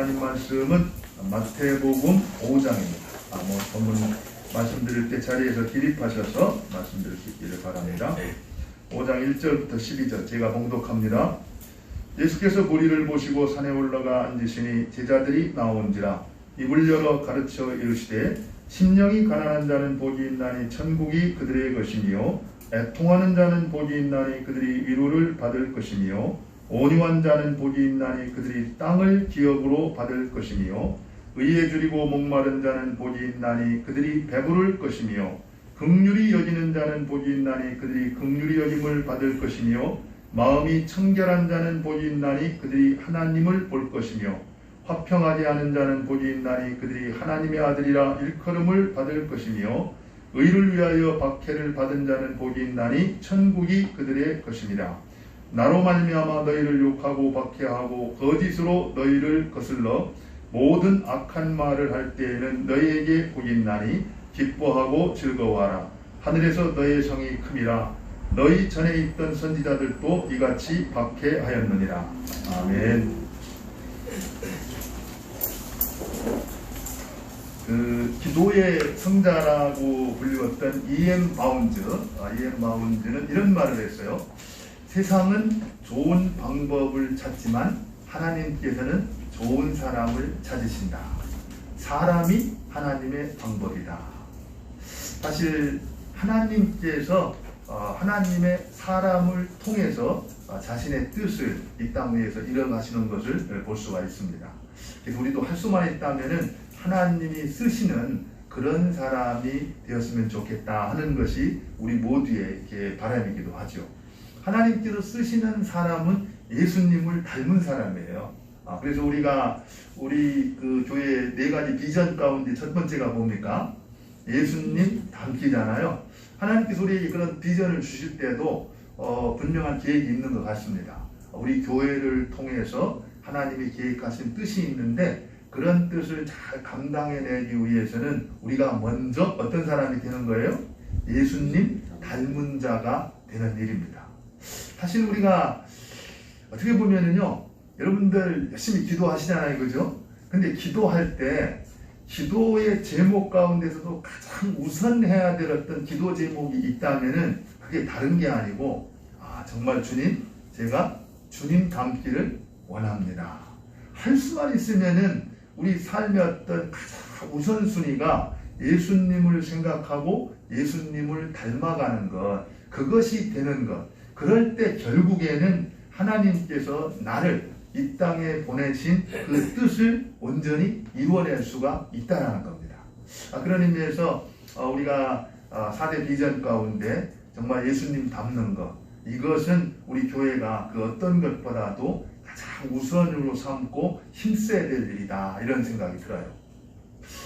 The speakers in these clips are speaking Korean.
하나님 말씀은 마태복음 5장입니다. 본문 말씀드릴 때 자리에서 기립하셔서 말씀드리기를 바랍니다. 5장 1절부터 12절 제가 봉독합니다. 예수께서 무리를 보시고 산에 올라가 앉으시니 제자들이 나온지라 입을 열어 가르쳐 이르시되 심령이 가난한 자는 복이 있나니 천국이 그들의 것이며 애통하는 자는 복이 있나니 그들이 위로를 받을 것이며 온유한 자는 복이 있나니 그들이 땅을 기업으로 받을 것이며 의에 줄이고 목마른 자는 복이 있나니 그들이 배부를 것이며 긍휼히 여기는 자는 복이 있나니 그들이 긍휼히 여김을 받을 것이며 마음이 청결한 자는 복이 있나니 그들이 하나님을 볼 것이며 화평하게 하는 자는 복이 있나니 그들이 하나님의 아들이라 일컬음을 받을 것이며 의를 위하여 박해를 받은 자는 복이 있나니 천국이 그들의 것입니다. 나로 말미암아 너희를 욕하고 박해하고 거짓으로 너희를 거슬러 모든 악한 말을 할 때에는 너희에게 복이 있나니 기뻐하고 즐거워하라. 하늘에서 너희의 성이 큼이라. 너희 전에 있던 선지자들도 이같이 박해하였느니라. 아멘. 기도의 성자라고 불리웠던 E.M. 바운즈는 이런 말을 했어요. 세상은 좋은 방법을 찾지만 하나님께서는 좋은 사람을 찾으신다. 사람이 하나님의 방법이다. 사실 하나님께서 하나님의 사람을 통해서 자신의 뜻을 이 땅 위에서 이뤄가시는 것을 볼 수가 있습니다. 그래서 우리도 할 수만 있다면은 하나님이 쓰시는 그런 사람이 되었으면 좋겠다 하는 것이 우리 모두의 바람이기도 하죠. 하나님께서 쓰시는 사람은 예수님을 닮은 사람이에요. 그래서 우리 그 교회 4가지 비전 가운데 첫 번째가 뭡니까? 예수님 닮기잖아요. 하나님께서 우리에게 그런 비전을 주실 때도 분명한 계획이 있는 것 같습니다. 우리 교회를 통해서 하나님이 계획하신 뜻이 있는데 그런 뜻을 잘 감당해내기 위해서는 우리가 먼저 어떤 사람이 되는 거예요? 예수님 닮은 자가 되는 일입니다. 사실 우리가 어떻게 보면은요, 여러분들 열심히 기도하시잖아요, 그죠? 근데 기도할 때 기도의 제목 가운데서도 가장 우선해야 될 어떤 기도 제목이 있다면은 그게 다른 게 아니고 정말 주님, 제가 주님 닮기를 원합니다. 할 수만 있으면은 우리 삶의 어떤 가장 우선순위가 예수님을 생각하고 예수님을 닮아가는 것, 그것이 되는 것. 그럴 때 결국에는 하나님께서 나를 이 땅에 보내신 그 뜻을 온전히 이루어낼 수가 있다는 겁니다. 그런 의미에서 우리가 4대 비전 가운데 정말 예수님 닮는 것, 이것은 우리 교회가 그 어떤 것보다도 가장 우선으로 삼고 힘써야 될 일이다, 이런 생각이 들어요.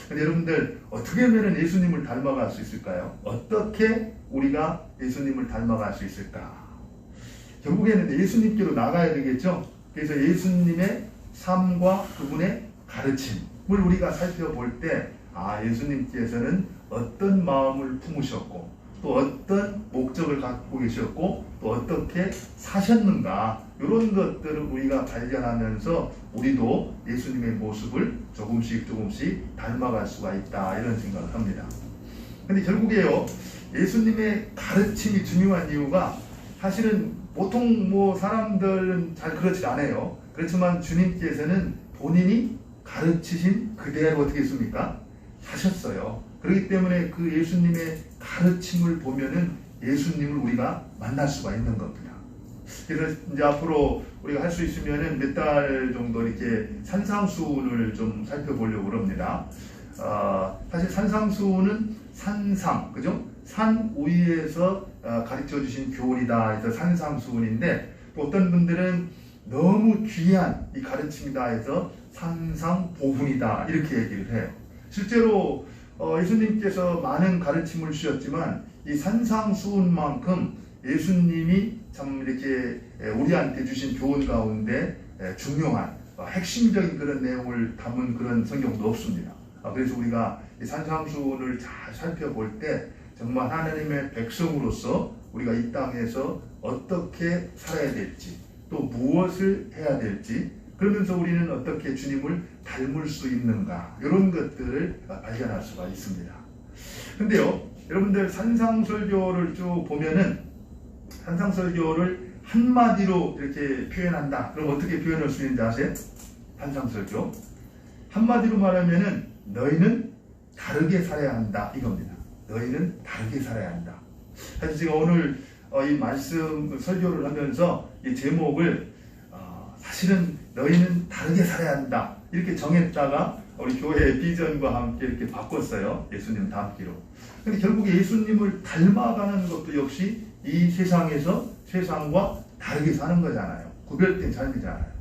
근데 여러분들 어떻게 하면 예수님을 닮아갈 수 있을까요? 어떻게 우리가 예수님을 닮아갈 수 있을까? 결국에는 예수님께로 나가야 되겠죠. 그래서 예수님의 삶과 그분의 가르침을 우리가 살펴볼 때 예수님께서는 어떤 마음을 품으셨고 또 어떤 목적을 갖고 계셨고 또 어떻게 사셨는가, 이런 것들을 우리가 발견하면서 우리도 예수님의 모습을 조금씩 닮아갈 수가 있다, 이런 생각을 합니다. 근데 결국에요, 예수님의 가르침이 중요한 이유가 사실은 보통 사람들은 잘 그렇지 않아요. 그렇지만 주님께서는 본인이 가르치신 그대로 어떻게 했습니까? 사셨어요. 그렇기 때문에 그 예수님의 가르침을 보면은 예수님을 우리가 만날 수가 있는 겁니다. 그래서 이제 앞으로 우리가 할 수 있으면은 몇 달 정도 이렇게 산상수훈을 좀 살펴보려고 합니다. 사실 산상수훈은 산상, 그죠? 산 위에서 가르쳐 주신 교훈이다 해서 산상수훈인데, 또 어떤 분들은 너무 귀한 이 가르침이다 해서 산상보훈이다, 이렇게 얘기를 해요. 실제로 예수님께서 많은 가르침을 주셨지만 이 산상수훈만큼 예수님이 참 이렇게 우리한테 주신 교훈 가운데 중요한 핵심적인 그런 내용을 담은 그런 성경도 없습니다. 그래서 우리가 이 산상수훈을 잘 살펴볼 때 정말 하나님의 백성으로서 우리가 이 땅에서 어떻게 살아야 될지, 또 무엇을 해야 될지, 그러면서 우리는 어떻게 주님을 닮을 수 있는가, 이런 것들을 발견할 수가 있습니다. 근데요, 여러분들 산상설교를 쭉 보면은 산상설교를 한마디로 이렇게 표현한다. 그럼 어떻게 표현할 수 있는지 아세요? 산상설교 한마디로 말하면은 너희는 다르게 살아야 한다, 이겁니다. 너희는 다르게 살아야 한다. 사실 제가 오늘 이 말씀 설교를 하면서 이 제목을 사실은 너희는 다르게 살아야 한다 이렇게 정했다가 우리 교회의 비전과 함께 이렇게 바꿨어요. 예수님 닮기로. 근데 결국에 예수님을 닮아가는 것도 역시 이 세상에서 세상과 다르게 사는 거잖아요. 구별된 삶이잖아요.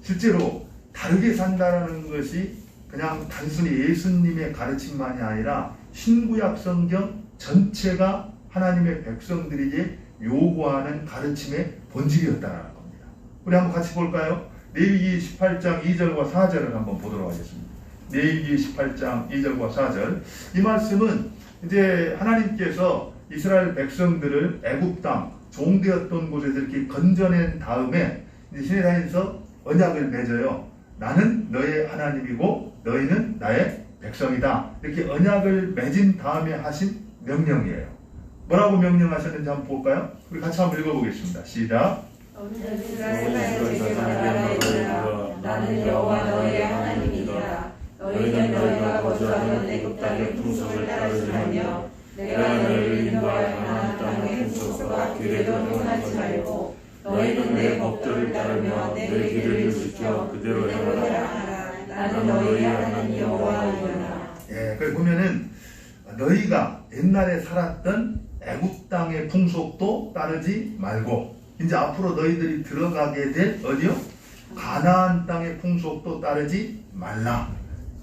실제로 다르게 산다는 것이 그냥 단순히 예수님의 가르침만이 아니라 신구약 성경 전체가 하나님의 백성들에게 요구하는 가르침의 본질이었다는 겁니다. 우리 한번 같이 볼까요? 레위기 18장 2절과 4절을 한번 보도록 하겠습니다. 레위기 18장 2절과 4절. 이 말씀은 이제 하나님께서 이스라엘 백성들을 애굽 땅 종되었던 곳에서 이렇게 건져낸 다음에 이제 시내산에서 언약을 맺어요. 나는 너의 하나님이고 너희는 나의 백성이다. 이렇게 언약을 맺은 다음에 하신 명령이에요. 뭐라고 명령하셨는지 한번 볼까요? 우리 같이 한번 읽어보겠습니다. 시작. 나는 여호와 너의 하나님이니라. 너희는 너희가 거주하는 애굽 땅의 풍속을 따르지 말며 내가 너희를 인도할 가나안 땅의 풍속과 규례도 행하지 말고 너희는 내 법도를 따르며 내 길을 지켜 그대로 행하라. 나는 너희의 하나님 여호와이니라. 예, 그걸 보면은 너희가 옛날에 살았던 애굽 땅의 풍속도 따르지 말고 이제 앞으로 너희들이 들어가게 될 어디요? 가나안 땅의 풍속도 따르지 말라.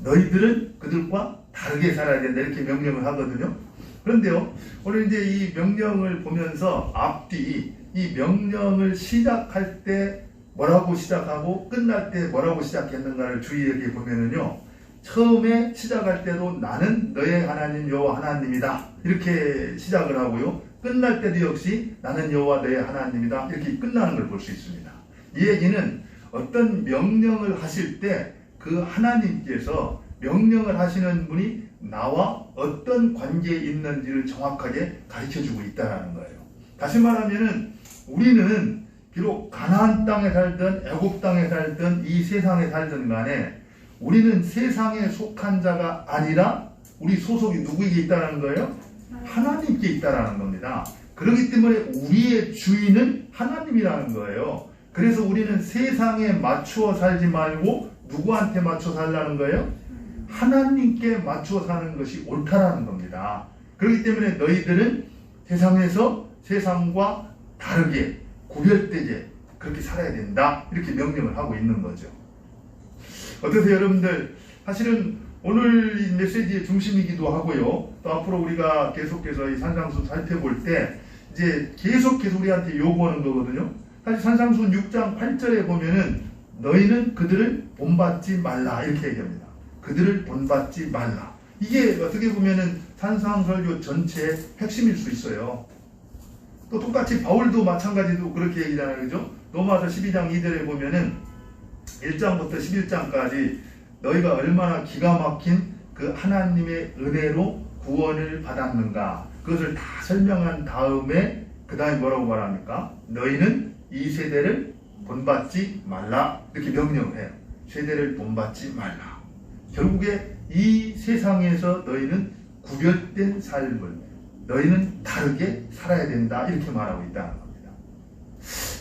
너희들은 그들과 다르게 살아야 된다. 이렇게 명령을 하거든요. 그런데요, 오늘 이제 이 명령을 보면서 앞뒤 이 명령을 시작할 때 뭐라고 시작하고 끝날 때 뭐라고 시작했는가를 주의하게 보면은요, 처음에 시작할 때도 나는 너의 하나님 여호와 하나님이다 이렇게 시작을 하고요, 끝날 때도 역시 나는 여호와 너의 하나님이다 이렇게 끝나는 걸 볼 수 있습니다. 이 얘기는 어떤 명령을 하실 때 그 하나님께서 명령을 하시는 분이 나와 어떤 관계에 있는지를 정확하게 가르쳐주고 있다는 거예요. 다시 말하면은 우리는 비록 가나안 땅에 살든 애굽 땅에 살든 이 세상에 살든 간에 우리는 세상에 속한 자가 아니라 우리 소속이 누구에게 있다는 거예요? 하나님께 있다는 겁니다. 그렇기 때문에 우리의 주인은 하나님이라는 거예요. 그래서 우리는 세상에 맞추어 살지 말고 누구한테 맞춰 살라는 거예요? 하나님께 맞추어 사는 것이 옳다라는 겁니다. 그렇기 때문에 너희들은 세상에서 세상과 다르게 구별되게 그렇게 살아야 된다 이렇게 명령을 하고 있는 거죠. 어떠세요 여러분들? 사실은 오늘 이 메시지의 중심이기도 하고요, 또 앞으로 우리가 계속해서 이 산상수 살펴볼 때 이제 계속해서 우리한테 요구하는 거거든요. 사실 산상수 6장 8절에 보면은 너희는 그들을 본받지 말라 이렇게 얘기합니다. 그들을 본받지 말라. 이게 어떻게 보면은 산상설교 전체의 핵심일 수 있어요. 또 똑같이 바울도 마찬가지로 그렇게 얘기잖아요. 그죠? 로마서 12장 2절에 보면은 1장부터 11장까지 너희가 얼마나 기가 막힌 그 하나님의 은혜로 구원을 받았는가 그것을 다 설명한 다음에 그 다음에 뭐라고 말합니까? 너희는 이 세대를 본받지 말라 이렇게 명령을 해요. 세대를 본받지 말라. 결국에 이 세상에서 너희는 구별된 삶을 너희는 다르게 살아야 된다 이렇게 말하고 있다는 겁니다.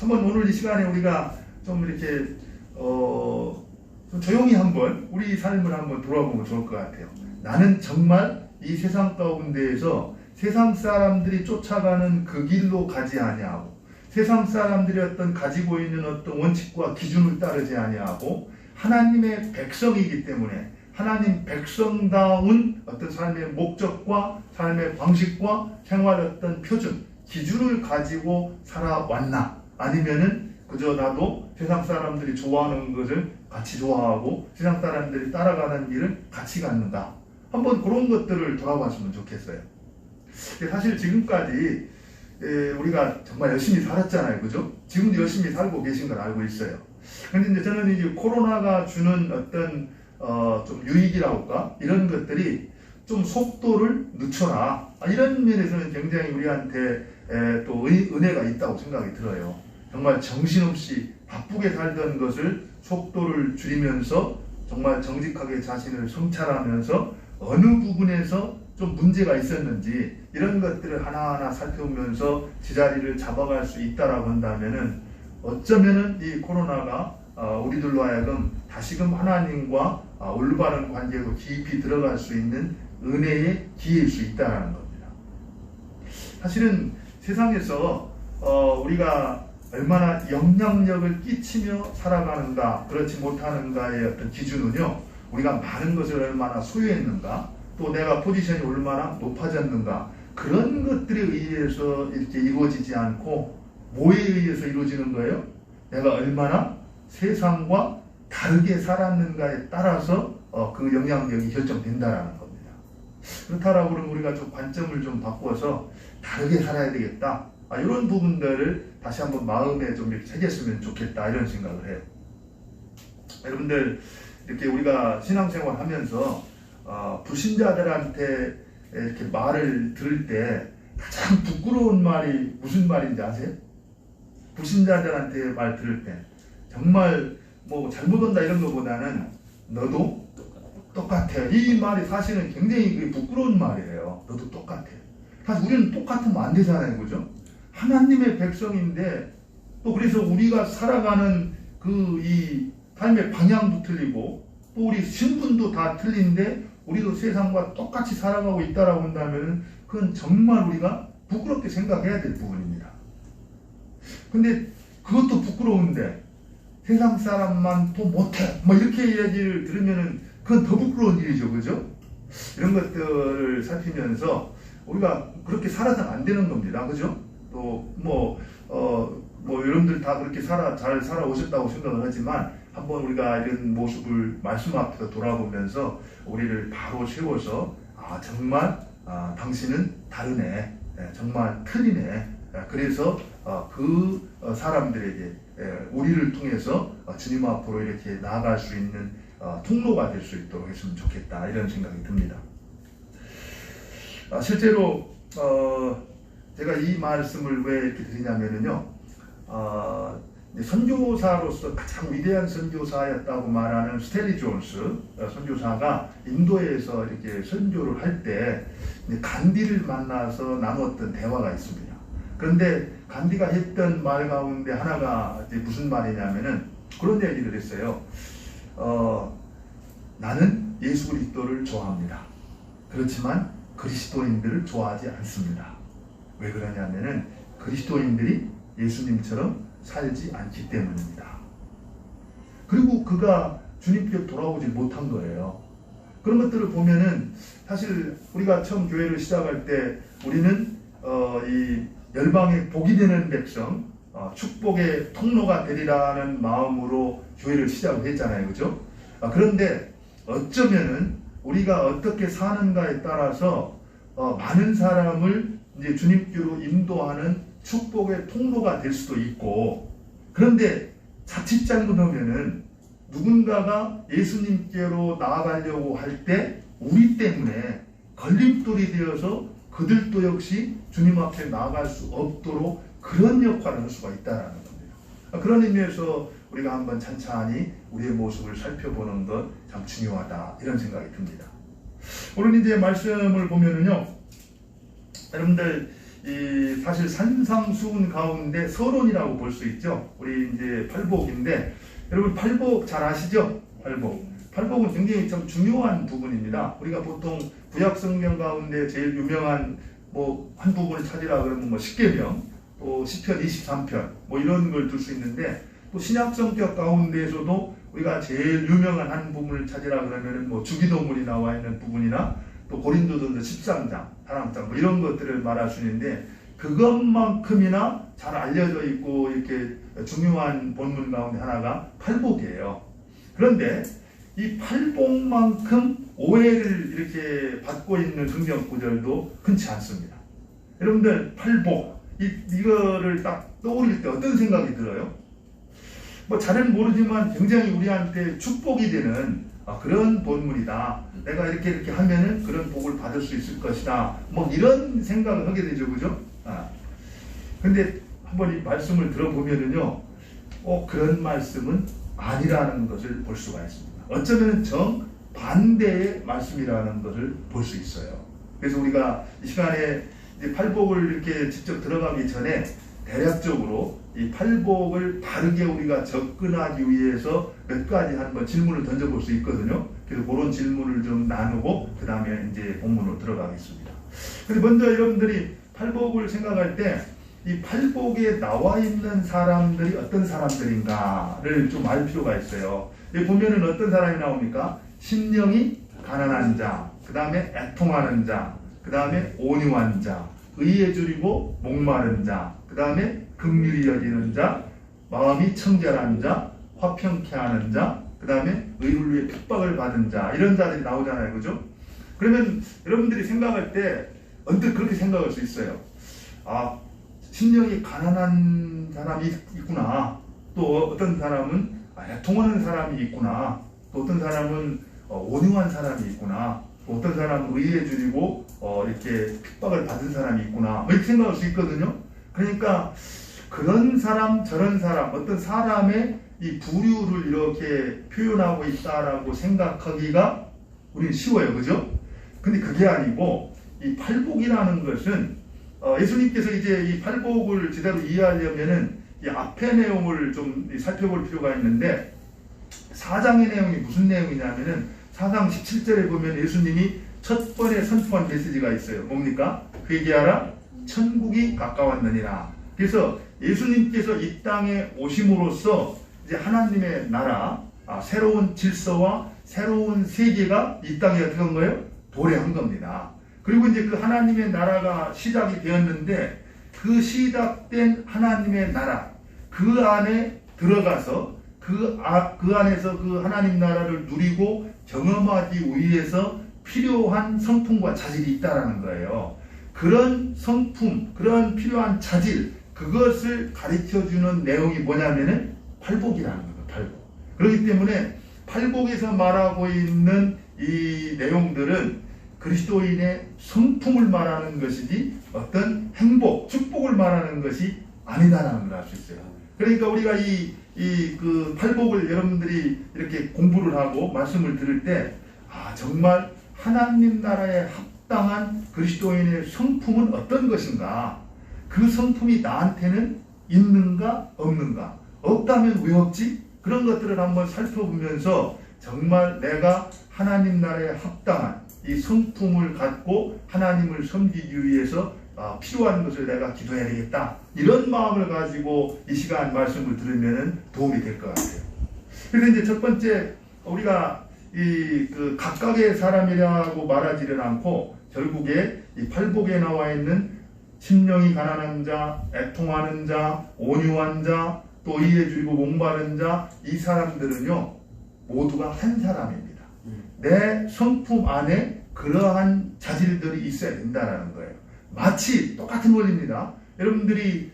한번 오늘 이 시간에 우리가 좀 이렇게 좀 조용히 한번 우리 삶을 한번 돌아보면 좋을 것 같아요. 나는 정말 이 세상 가운데에서 세상 사람들이 쫓아가는 그 길로 가지 아니하고 세상 사람들이 어떤 가지고 있는 어떤 원칙과 기준을 따르지 아니하고 하나님의 백성이기 때문에 하나님 백성다운 어떤 삶의 목적과 삶의 방식과 생활 어떤 표준, 기준을 가지고 살아왔나? 아니면은 그저 나도 세상 사람들이 좋아하는 것을 같이 좋아하고 세상 사람들이 따라가는 길을 같이 갔는가? 한번 그런 것들을 돌아봤으면 좋겠어요. 사실 지금까지 우리가 정말 열심히 살았잖아요. 그죠? 지금도 열심히 살고 계신 걸 알고 있어요. 근데 이제 저는 이제 코로나가 주는 어떤 좀 유익이라고 할까? 이런 것들이 좀 속도를 늦춰라. 이런 면에서는 굉장히 우리한테 또 은혜가 있다고 생각이 들어요. 정말 정신없이 바쁘게 살던 것을 속도를 줄이면서 정말 정직하게 자신을 성찰하면서 어느 부분에서 좀 문제가 있었는지 이런 것들을 하나하나 살펴보면서 제자리를 잡아갈 수 있다라고 한다면은 어쩌면은 이 코로나가 우리들로 하여금 다시금 하나님과 올바른 관계로 깊이 들어갈 수 있는 은혜의 기회일 수 있다는 겁니다. 사실은 세상에서 우리가 얼마나 영향력을 끼치며 살아가는가 그렇지 못하는가의 어떤 기준은요, 우리가 많은 것을 얼마나 소유했는가, 또 내가 포지션이 얼마나 높아졌는가, 그런 것들에 의해서 이렇게 이루어지지 않고 뭐에 의해서 이루어지는 거예요? 내가 얼마나 세상과 다르게 살았는가에 따라서 그 영향력이 결정된다라는 겁니다. 그렇다라고 그러면 우리가 좀 관점을 좀 바꿔서 다르게 살아야 되겠다, 이런 부분들을 다시 한번 마음에 좀 이렇게 새겼으면 좋겠다, 이런 생각을 해요. 여러분들, 이렇게 우리가 신앙생활 하면서 불신자들한테 이렇게 말을 들을 때 가장 부끄러운 말이 무슨 말인지 아세요? 불신자들한테 말 들을 때 정말 뭐 잘못 온다 이런 것보다는 너도 똑같아, 이 말이 사실은 굉장히 부끄러운 말이에요. 너도 똑같아. 사실 우리는 똑같으면 안 되잖아요, 그죠? 하나님의 백성인데, 또 그래서 우리가 살아가는 이 삶의 방향도 틀리고 또 우리 신분도 다 틀린데 우리도 세상과 똑같이 살아가고 있다라고 한다면 그건 정말 우리가 부끄럽게 생각해야 될 부분입니다. 근데 그것도 부끄러운데 세상 사람만 또 못해, 뭐 이렇게 이야기를 들으면은 그건 더 부끄러운 일이죠, 그죠? 이런 것들을 살피면서 우리가 그렇게 살아서는 안 되는 겁니다, 그죠? 또 여러분들 다 그렇게 잘 살아오셨다고 생각을 하지만 한번 우리가 이런 모습을 말씀 앞에서 돌아보면서 우리를 바로 세워서 정말 당신은 다르네, 정말 틀리네, 그래서 그 사람들에게 우리를 통해서 주님 앞으로 이렇게 나아갈 수 있는 통로가 될 수 있도록 했으면 좋겠다, 이런 생각이 듭니다. 실제로 제가 이 말씀을 왜 이렇게 드리냐면요, 선교사로서 가장 위대한 선교사였다고 말하는 스탠리 존스 선교사가 인도에서 이렇게 선교를 할 때 간디를 만나서 나눴던 대화가 있습니다. 그런데 간디가 했던 말 가운데 하나가 무슨 말이냐면은 그런 얘기를 했어요. 나는 예수 그리스도를 좋아합니다. 그렇지만 그리스도인들을 좋아하지 않습니다. 왜 그러냐면은 그리스도인들이 예수님처럼 살지 않기 때문입니다. 그리고 그가 주님께 돌아오지 못한 거예요. 그런 것들을 보면은 사실 우리가 처음 교회를 시작할 때 우리는 이 열방의 복이 되는 백성, 축복의 통로가 되리라는 마음으로 교회를 시작을 했잖아요, 그죠? 그런데 어쩌면은 우리가 어떻게 사는가에 따라서 많은 사람을 이제 주님께로 인도하는 축복의 통로가 될 수도 있고, 그런데 자칫 잘못하면은 누군가가 예수님께로 나아가려고 할 때 우리 때문에 걸림돌이 되어서 그들도 역시 주님 앞에 나아갈 수 없도록 그런 역할을 할 수가 있다는 겁니다. 그런 의미에서 우리가 한번 찬찬히 우리의 모습을 살펴보는 것 참 중요하다, 이런 생각이 듭니다. 오늘 이제 말씀을 보면은요, 여러분들 사실 산상수훈 가운데 서론이라고 볼 수 있죠. 우리 이제 팔복인데, 여러분 팔복 잘 아시죠? 팔복은 굉장히 참 중요한 부분입니다. 우리가 보통 구약 성경 가운데 제일 유명한 한 부분을 찾으라 그러면 십계명, 또 시편 23편 이런 걸 들 수 있는데, 또 신약 성격 가운데에서도 우리가 제일 유명한 한 부분을 찾으라 그러면은 주기도문이 나와 있는 부분이나 또 고린도전서 13장, 4장 이런 것들을 말할 수 있는데, 그것만큼이나 잘 알려져 있고 이렇게 중요한 본문 가운데 하나가 팔복이에요. 그런데 이 팔복만큼 오해를 이렇게 받고 있는 성경 구절도 흔치 않습니다. 여러분들 팔복 이거를 딱 떠올릴 때 어떤 생각이 들어요? 뭐 잘은 모르지만 굉장히 우리한테 축복이 되는 그런 본문이다. 내가 이렇게 하면은 그런 복을 받을 수 있을 것이다. 뭐 이런 생각을 하게 되죠, 그죠? 근데 한번 이 말씀을 들어보면은요, 그런 말씀은 아니라는 것을 볼 수가 있습니다. 어쩌면 정 반대의 말씀이라는 것을 볼 수 있어요. 그래서 우리가 이 시간에 이제 팔복을 이렇게 직접 들어가기 전에 대략적으로 이 팔복을 바르게 우리가 접근하기 위해서 몇 가지 한번 질문을 던져볼 수 있거든요. 그래서 그런 질문을 좀 나누고 그 다음에 이제 본문으로 들어가겠습니다. 근데 먼저 여러분들이 팔복을 생각할 때 이 팔복에 나와 있는 사람들이 어떤 사람들인가를 좀 알 필요가 있어요. 여기 보면은 어떤 사람이 나옵니까? 심령이 가난한 자, 그 다음에 애통하는 자, 그 다음에 온유한 자, 의에 줄이고 목마른 자, 그 다음에 긍휼히 여기는 자, 마음이 청결한 자, 화평케 하는 자, 그 다음에 의를 위해 핍박을 받은 자, 이런 자들이 나오잖아요, 그죠? 그러면 여러분들이 생각할 때 언뜻 그렇게 생각할 수 있어요. 심령이 가난한 사람이 있구나. 또 어떤 사람은 애통하는 사람이 있구나. 또 어떤 사람은 온유한 사람이 있구나. 또 어떤 사람은 의에 줄이고 이렇게 핍박을 받은 사람이 있구나. 이렇게 생각할 수 있거든요. 그러니까 그런 사람 저런 사람 어떤 사람의 이 부류를 이렇게 표현하고 있다라고 생각하기가 우리는 쉬워요, 그죠? 근데 그게 아니고 이 팔복이라는 것은 예수님께서 이제 이 팔복을 제대로 이해하려면은 이 앞의 내용을 좀 살펴볼 필요가 있는데, 4장의 내용이 무슨 내용이냐면은 4장 17절에 보면 예수님이 첫 번에 선포한 메시지가 있어요. 뭡니까? 회개하라, 천국이 가까웠느니라. 그래서 예수님께서 이 땅에 오심으로써 이제 하나님의 나라, 새로운 질서와 새로운 세계가 이 땅에 어떻게 한 거예요? 도래한 겁니다. 그리고 이제 그 하나님의 나라가 시작이 되었는데, 그 시작된 하나님의 나라, 그 안에 들어가서 그 안에서 그 하나님 나라를 누리고 경험하기 위해서 필요한 성품과 자질이 있다라는 거예요. 그런 성품, 그런 필요한 자질, 그것을 가르쳐주는 내용이 뭐냐면은 팔복이라는 거예요. 팔복. 그렇기 때문에 팔복에서 말하고 있는 이 내용들은 그리스도인의 성품을 말하는 것이지 어떤 행복, 축복을 말하는 것이 아니다라는 걸 알 수 있어요. 그러니까 우리가 그 팔복을 여러분들이 이렇게 공부를 하고 말씀을 들을 때, 정말 하나님 나라에 합당한 그리스도인의 성품은 어떤 것인가? 그 성품이 나한테는 있는가, 없는가? 없다면 왜 없지? 그런 것들을 한번 살펴보면서 정말 내가 하나님 나라에 합당한 이 성품을 갖고 하나님을 섬기기 위해서 필요한 것을 내가 기도해야 되겠다. 이런 마음을 가지고 이 시간 말씀을 들으면 도움이 될 것 같아요. 그래서 이제 첫 번째, 우리가 그 각각의 사람이라고 말하지는 않고 결국에 이 팔복에 나와 있는 심령이 가난한 자, 애통하는 자, 온유한 자, 또 의에 줄이고 목마른 자, 이 사람들은요 모두가 한 사람입니다. 내 성품 안에 그러한 자질들이 있어야 된다는 거예요. 마치 똑같은 원리입니다. 여러분들이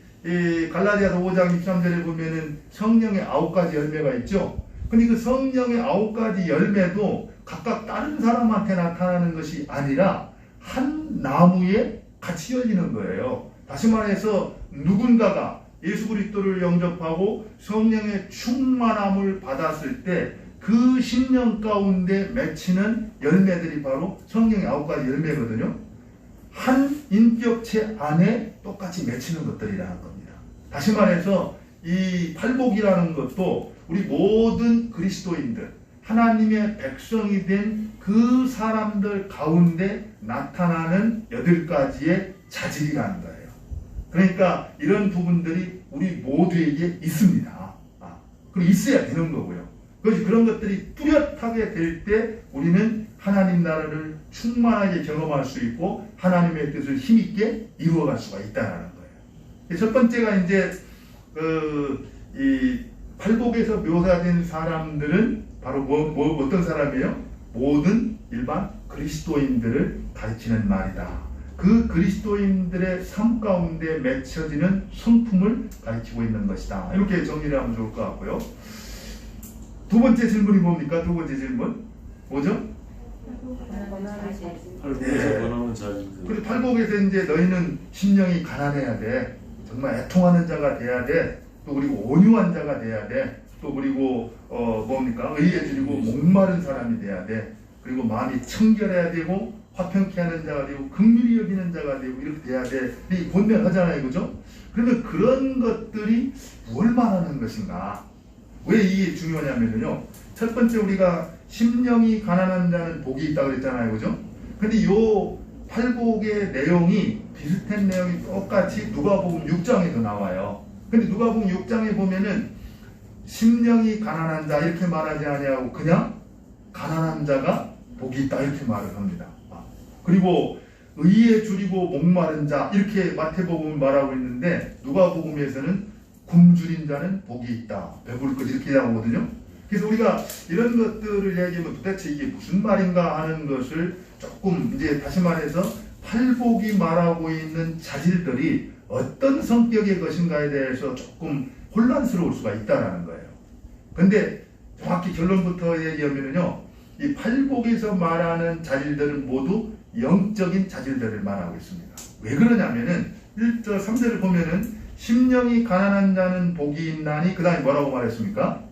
갈라디아서 5장 23절에 보면은 성령의 9가지 열매가 있죠. 근데 그 성령의 9가지 열매도 각각 다른 사람한테 나타나는 것이 아니라 한 나무에 같이 열리는 거예요. 다시 말해서 누군가가 예수 그리스도를 영접하고 성령의 충만함을 받았을 때 그 심령 가운데 맺히는 열매들이 바로 성령의 9가지 열매거든요. 한 인격체 안에 똑같이 맺히는 것들이라는 겁니다. 다시 말해서 이 팔복이라는 것도 우리 모든 그리스도인들, 하나님의 백성이 된 그 사람들 가운데 나타나는 8가지의 자질이라는 거예요. 그러니까 이런 부분들이 우리 모두에게 있습니다. 그리고 있어야 되는 거고요. 그것이 그런 것들이 뚜렷하게 될 때 우리는 하나님 나라를 충만하게 경험할 수 있고 하나님의 뜻을 힘있게 이루어갈 수가 있다는 거예요. 첫 번째가 이제 이 팔복에서 묘사된 사람들은 바로 어떤 사람이에요? 모든 일반 그리스도인들을 가르치는 말이다. 그 그리스도인들의 삶 가운데 맺혀지는 성품을 가리키고 있는 것이다. 이렇게 정리를 하면 좋을 것 같고요. 두 번째 질문이 뭡니까? 두 번째 질문 뭐죠? 팔복에서 권하는 자질들. 그리고 팔복에서 이제 너희는 심령이 가난해야 돼. 정말 애통하는 자가 돼야 돼. 또 그리고 온유한 자가 돼야 돼. 또 그리고 뭡니까? 의에 줄이고 목마른 사람이 돼야 돼. 그리고 마음이 청결해야 되고 화평케 하는 자가 되고 긍휼히 여기는 자가 되고 이렇게 돼야 돼. 이 본면 하잖아요, 그죠? 그러면 그런 것들이 뭘 말하는 것인가? 왜 이게 중요하냐면요. 첫 번째 우리가 심령이 가난한 자는 복이 있다고 그랬잖아요, 그죠? 근데 요 팔복의 내용이 비슷한 내용이 똑같이 누가복음 6장에도 나와요. 근데 누가복음 6장에 보면은 심령이 가난한 자 이렇게 말하지 아니하고 그냥 가난한 자가 복이 있다 이렇게 말을 합니다. 그리고 의에 줄이고 목마른 자 이렇게 마태복음을 말하고 있는데 누가복음에서는 굶주린 자는 복이 있다. 배부를 것 이렇게 나오거든요. 그래서 우리가 이런 것들을 얘기하면 도대체 이게 무슨 말인가 하는 것을 조금 이제 다시 말해서 팔복이 말하고 있는 자질들이 어떤 성격의 것인가에 대해서 조금 혼란스러울 수가 있다는 거예요. 근데 정확히 결론부터 얘기하면요. 이 팔복에서 말하는 자질들은 모두 영적인 자질들을 말하고 있습니다. 왜 그러냐면은 1절 3절을 보면은 심령이 가난한 자는 복이 있나니 그 다음에 뭐라고 말했습니까?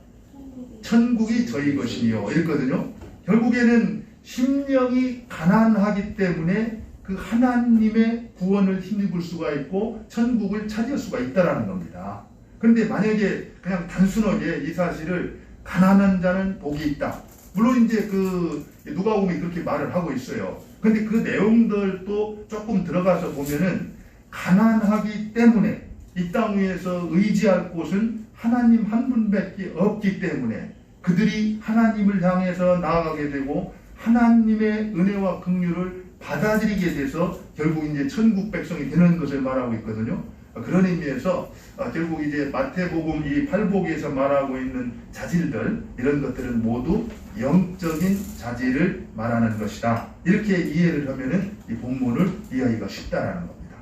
천국이 저희 것이요 이랬거든요. 결국에는 심령이 가난하기 때문에 그 하나님의 구원을 힘입을 수가 있고 천국을 차지할 수가 있다는 겁니다. 그런데 만약에 그냥 단순하게 이 사실을 가난한 자는 복이 있다. 물론 이제 그 누가복음이 그렇게 말을 하고 있어요. 근데 그 내용들도 조금 들어가서 보면은 가난하기 때문에 이 땅 위에서 의지할 곳은 하나님 한 분밖에 없기 때문에 그들이 하나님을 향해서 나아가게 되고 하나님의 은혜와 긍휼을 받아들이게 돼서 결국 이제 천국 백성이 되는 것을 말하고 있거든요. 그런 의미에서 결국 이제 마태복음 이 팔복에서 말하고 있는 자질들 이런 것들은 모두 영적인 자질을 말하는 것이다. 이렇게 이해를 하면은 이 본문을 이해하기가 쉽다라는 겁니다.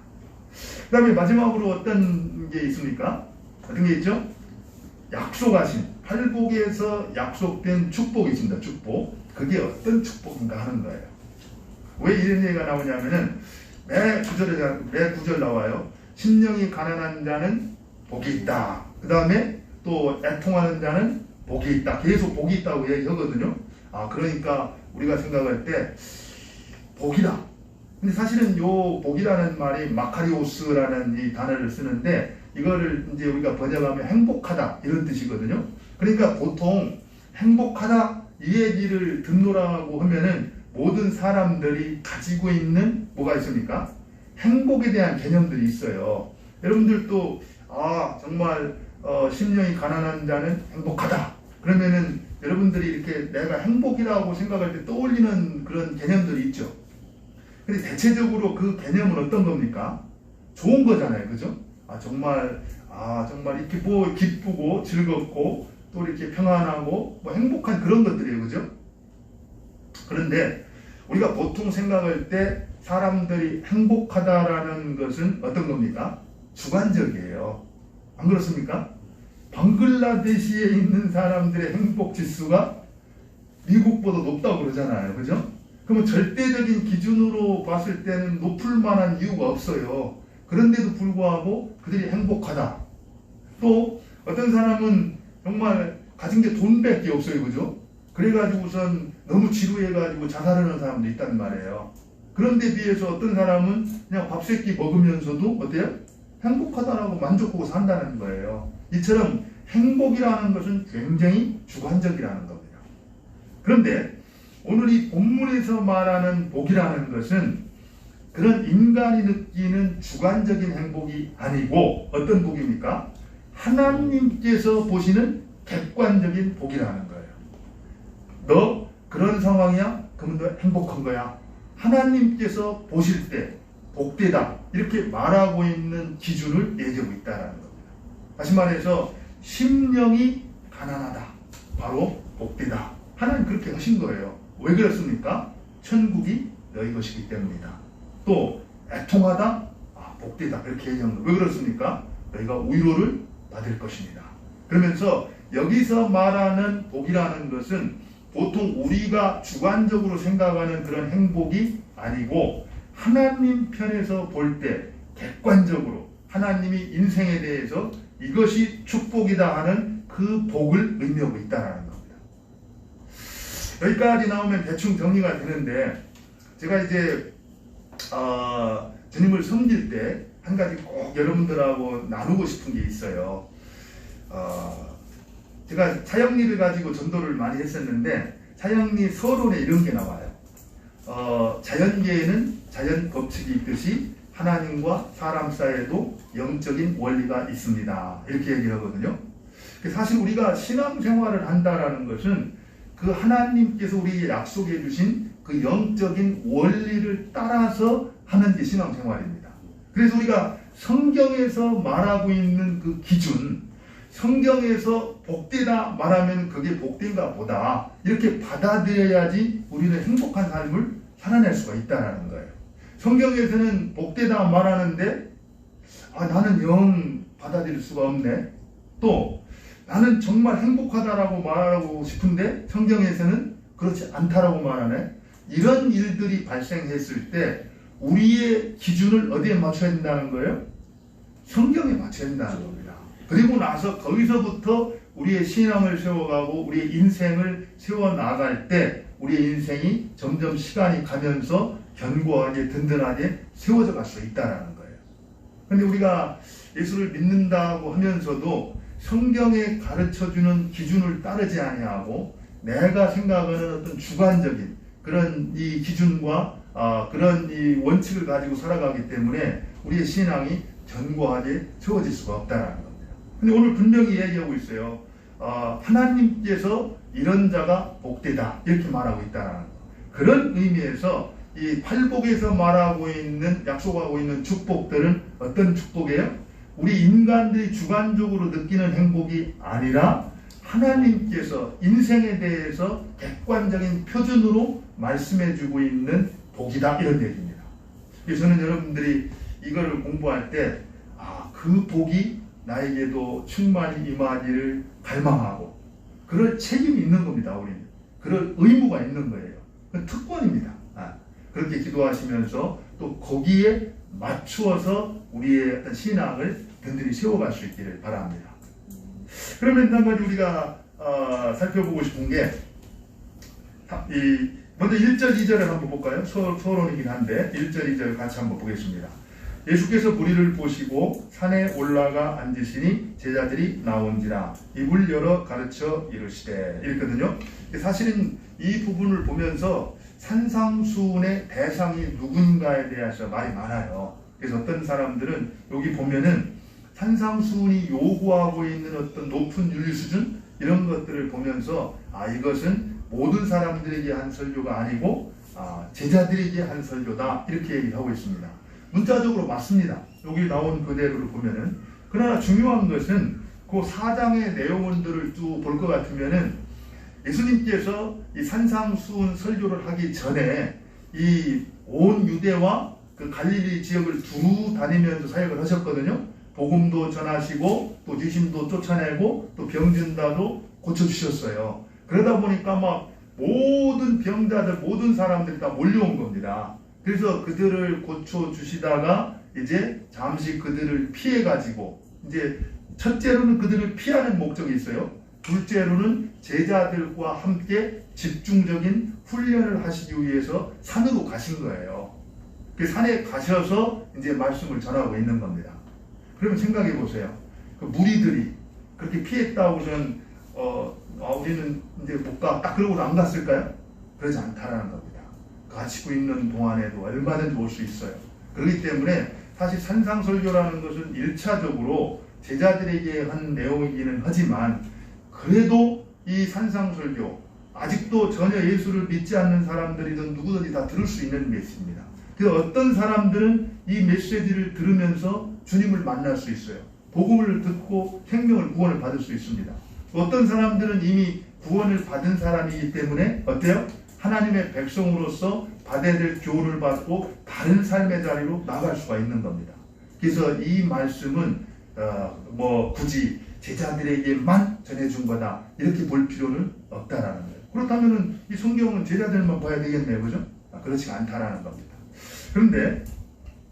그 다음에 마지막으로 어떤 게 있습니까? 어떤 게 있죠? 약속하신 팔복에서 약속된 축복이 있습니다. 축복. 그게 어떤 축복인가 하는 거예요. 왜 이런 얘기가 나오냐면은 매 구절 나와요. 심령이 가난한 자는 복이 있다. 그 다음에 또 애통하는 자는 복이 있다. 계속 복이 있다고 얘기하거든요. 그러니까 우리가 생각할 때 복이다. 근데 사실은 요 복이라는 말이 마카리오스라는 이 단어를 쓰는데 이거를 이제 우리가 번역하면 행복하다 이런 뜻이거든요. 그러니까 보통 행복하다 이 얘기를 듣노라고 하면은 모든 사람들이 가지고 있는 뭐가 있습니까? 행복에 대한 개념들이 있어요. 여러분들도 정말 심령이 가난한 자는 행복하다. 그러면은 여러분들이 이렇게 내가 행복이라고 생각할 때 떠올리는 그런 개념들이 있죠. 근데 대체적으로 그 개념은 어떤 겁니까? 좋은 거잖아요, 그죠? 정말 이렇게 뭐 기쁘고 즐겁고 또 이렇게 평안하고 뭐 행복한 그런 것들이에요, 그죠? 그런데 우리가 보통 생각할 때 사람들이 행복하다라는 것은 어떤 겁니까? 주관적이에요. 안 그렇습니까? 방글라데시에 있는 사람들의 행복 지수가 미국보다 높다고 그러잖아요. 그죠? 그러면 절대적인 기준으로 봤을 때는 높을 만한 이유가 없어요. 그런데도 불구하고 그들이 행복하다. 또 어떤 사람은 정말 가진 게 돈밖에 없어요. 그죠? 그래가지고선 너무 지루해가지고 자살하는 사람도 있단 말이에요. 그런데 비해서 어떤 사람은 그냥 밥 세 끼 먹으면서도 어때요? 행복하다라고 만족하고 산다는 거예요. 이처럼 행복이라는 것은 굉장히 주관적이라는 겁니다. 그런데 오늘 이 본문에서 말하는 복이라는 것은 그런 인간이 느끼는 주관적인 행복이 아니고 어떤 복입니까? 하나님께서 보시는 객관적인 복이라는 거예요. 너 그런 상황이야? 그러면 너 행복한 거야. 하나님께서 보실 때 복되다 이렇게 말하고 있는 기준을 얘기하고 있다는 겁니다. 다시 말해서 심령이 가난하다. 바로 복되다. 하나님 그렇게 하신 거예요. 왜 그렇습니까? 천국이 너희 것이기 때문이다. 또 애통하다, 복되다 이렇게 얘기한 거예요. 왜 그렇습니까? 너희가 위로를 받을 것입니다. 그러면서 여기서 말하는 복이라는 것은 보통 우리가 주관적으로 생각하는 그런 행복이 아니고 하나님 편에서 볼 때 객관적으로 하나님이 인생에 대해서 이것이 축복이다 하는 그 복을 의미하고 있다는 겁니다. 여기까지 나오면 대충 정리가 되는데 제가 이제 주님을 섬길 때 한 가지 꼭 여러분들하고 나누고 싶은 게 있어요. 제가 차영리를 가지고 전도를 많이 했었는데 차영리 서론에 이런 게 나와요. 자연계에는 자연 법칙이 있듯이 하나님과 사람 사이에도 영적인 원리가 있습니다. 이렇게 얘기를 하거든요. 사실 우리가 신앙생활을 한다라는 것은 그 하나님께서 우리에게 약속해 주신 그 영적인 원리를 따라서 하는 게 신앙생활입니다. 그래서 우리가 성경에서 말하고 있는 그 기준, 성경에서 복되다 말하면 그게 복된가 보다 이렇게 받아들여야지 우리는 행복한 삶을 살아낼 수가 있다는 거예요. 성경에서는 복되다 말하는데 나는 영 받아들일 수가 없네. 또 나는 정말 행복하다라고 말하고 싶은데 성경에서는 그렇지 않다라고 말하네. 이런 일들이 발생했을 때 우리의 기준을 어디에 맞춰야 된다는 거예요? 성경에 맞춰야 된다는 겁니다. 그리고 나서 거기서부터 우리의 신앙을 세워가고 우리의 인생을 세워나갈 때 우리의 인생이 점점 시간이 가면서 견고하게 든든하게 세워져 갈 수 있다는 거예요. 그런데 우리가 예수를 믿는다고 하면서도 성경에 가르쳐주는 기준을 따르지 아니하고 내가 생각하는 어떤 주관적인 그런 이 기준과 그런 이 원칙을 가지고 살아가기 때문에 우리의 신앙이 견고하게 세워질 수가 없다는 겁니다. 근데 오늘 분명히 얘기하고 있어요. 하나님께서 이런 자가 복되다 이렇게 말하고 있다는 거. 그런 의미에서 이 팔복에서 말하고 있는 약속하고 있는 축복들은 어떤 축복이에요? 우리 인간들이 주관적으로 느끼는 행복이 아니라 하나님께서 인생에 대해서 객관적인 표준으로 말씀해주고 있는 복이다 이런 얘기입니다. 그래서 저는 여러분들이 이걸 공부할 때 그 복이 나에게도 충만히 임하기를 갈망하고 그럴 책임이 있는 겁니다. 우리는 그럴 의무가 있는 거예요. 그 특권입니다. 그렇게 기도하시면서 또 거기에 맞추어서 우리의 어떤 신앙을 든든히 세워갈 수 있기를 바랍니다. 그러면 한 가지 우리가 살펴보고 싶은 게 먼저 1절 2절을 한번 볼까요? 서론이긴 한데 1절 2절 같이 한번 보겠습니다. 예수께서 무리를 보시고 산에 올라가 앉으시니 제자들이 나온지라 입을 열어 가르쳐 이르시되 이랬거든요. 사실은 이 부분을 보면서 산상수훈의 대상이 누군가에 대해서 말이 많아요. 그래서 어떤 사람들은 여기 보면은 산상수훈이 요구하고 있는 어떤 높은 윤리 수준 이런 것들을 보면서 이것은 모든 사람들에게 한 설교가 아니고 제자들에게 한 설교다 이렇게 얘기하고 있습니다. 문자적으로 맞습니다. 여기 나온 그대로를 보면은. 그러나 중요한 것은 그 4장의 내용들을 쭉 볼 것 같으면은 예수님께서 이 산상수훈 설교를 하기 전에 이 온 유대와 그 갈릴리 지역을 두루 다니면서 사역을 하셨거든요. 복음도 전하시고 또 귀신도 쫓아내고 또 병든다도 고쳐주셨어요. 그러다 보니까 막 모든 병자들 모든 사람들이 다 몰려온 겁니다. 그래서 그들을 고쳐주시다가 이제 잠시 그들을 피해가지고 이제 첫째로는 그들을 피하는 목적이 있어요. 둘째로는 제자들과 함께 집중적인 훈련을 하시기 위해서 산으로 가신 거예요. 그 산에 가셔서 이제 말씀을 전하고 있는 겁니다. 그러면 생각해 보세요. 그 무리들이 그렇게 피했다고는 우리는 이제 못 가. 딱 그러고 안 갔을까요? 그러지 않다라는 겁니다. 가지고 있는 동안에도 얼마든지 올 수 있어요. 그렇기 때문에 사실 산상설교라는 것은 1차적으로 제자들에게 한 내용이기는 하지만 그래도 이 산상설교 아직도 전혀 예수를 믿지 않는 사람들이든 누구든지 다 들을 수 있는 메시지입니다. 그래서 어떤 사람들은 이 메시지를 들으면서 주님을 만날 수 있어요. 복음을 듣고 생명을 구원을 받을 수 있습니다. 어떤 사람들은 이미 구원을 받은 사람이기 때문에 어때요? 하나님의 백성으로서 받아야 될 교훈을 받고 다른 삶의 자리로 나갈 수가 있는 겁니다. 그래서 이 말씀은 굳이 제자들에게만 전해준 거다 이렇게 볼 필요는 없다라는 거예요. 그렇다면 이 성경은 제자들만 봐야 되겠네요, 그죠? 그렇지 않다라는 겁니다. 그런데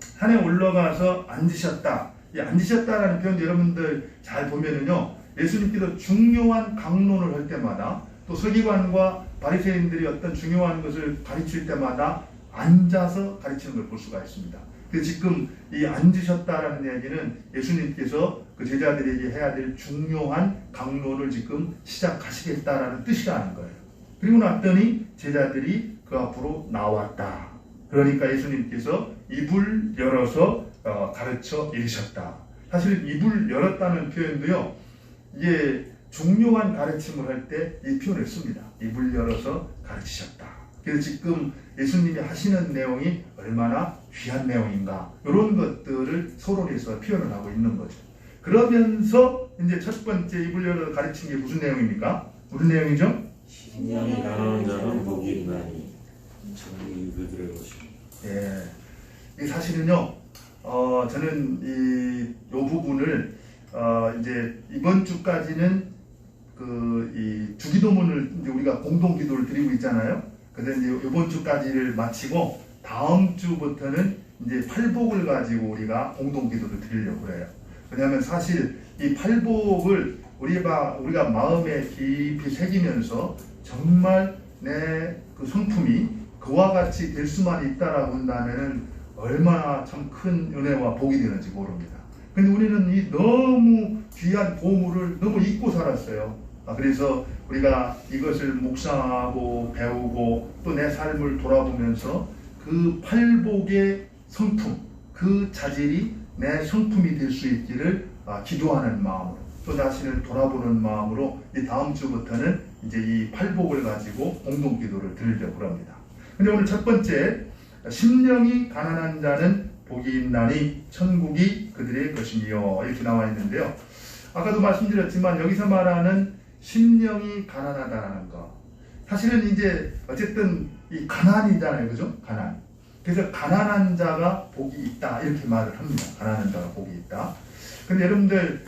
산에 올라가서 앉으셨다. 이 앉으셨다라는 표현 여러분들 잘 보면은요, 예수님께서 중요한 강론을 할 때마다 또 서기관과 바리새인들이 어떤 중요한 것을 가르칠 때마다 앉아서 가르치는 걸 볼 수가 있습니다. 그래서 지금 이 앉으셨다라는 얘기는 예수님께서 그 제자들에게 해야 될 중요한 강론을 지금 시작하시겠다라는 뜻이라는 거예요. 그리고 났더니 제자들이 그 앞으로 나왔다. 그러니까 예수님께서 입을 열어서 가르쳐 이르셨다. 사실 입을 열었다는 표현도요, 이게 중요한 가르침을 할 때 이 표현을 씁니다. 입을 열어서 가르치셨다. 그래서 지금 예수님이 하시는 내용이 얼마나 귀한 내용인가, 이런 것들을 서론에서 표현을 하고 있는 거죠. 그러면서 이제 첫 번째 입을 열어서 가르친 게 무슨 내용입니까? 무슨 내용이죠? 심령이 가난한 자는 복이 있나니 천국이 그들의 것입니다. 예, 이 사실은요, 저는 이 부분을 이제 이번 주까지는 이 주기도문을 이제 우리가 공동 기도를 드리고 있잖아요. 그래서 이제 이번 주까지를 마치고 다음 주부터는 이제 팔복을 가지고 우리가 공동 기도를 드리려고 그래요. 왜냐하면 사실 이 팔복을 우리가 마음에 깊이 새기면서 정말 내 그 성품이 그와 같이 될 수만 있다라고 한다면은 얼마나 참 큰 은혜와 복이 되는지 모릅니다. 근데 우리는 이 너무 귀한 보물을 너무 잊고 살았어요. 그래서 우리가 이것을 묵상하고 배우고 또 내 삶을 돌아보면서 그 팔복의 성품, 그 자질이 내 성품이 될 수 있기를 기도하는 마음으로, 또 자신을 돌아보는 마음으로 이 다음 주부터는 이제 이 팔복을 가지고 공동 기도를 드리려고 합니다. 근데 오늘 첫 번째, 심령이 가난한 자는 복이 있나니 천국이 그들의 것이며, 이렇게 나와 있는데요. 아까도 말씀드렸지만 여기서 말하는 심령이 가난하다는 거, 사실은 이제 어쨌든 이 가난이잖아요, 그죠? 가난. 그래서 가난한 자가 복이 있다 이렇게 말을 합니다. 가난한 자가 복이 있다. 근데 여러분들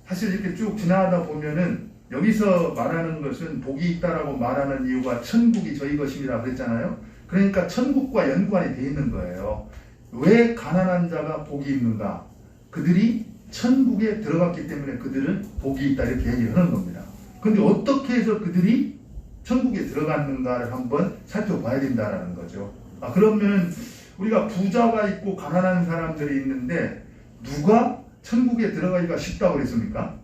사실 이렇게 쭉 지나가다 보면은 여기서 말하는 것은 복이 있다라고 말하는 이유가 천국이 저희 것입니다 그랬잖아요. 그러니까 천국과 연관이 돼 있는 거예요. 왜 가난한 자가 복이 있는가? 그들이 천국에 들어갔기 때문에 그들은 복이 있다 이렇게 얘기하는 겁니다. 그런데 어떻게 해서 그들이 천국에 들어갔는가를 한번 살펴봐야 된다는 거죠. 그러면 우리가 부자가 있고 가난한 사람들이 있는데 누가 천국에 들어가기가 쉽다고 그랬습니까?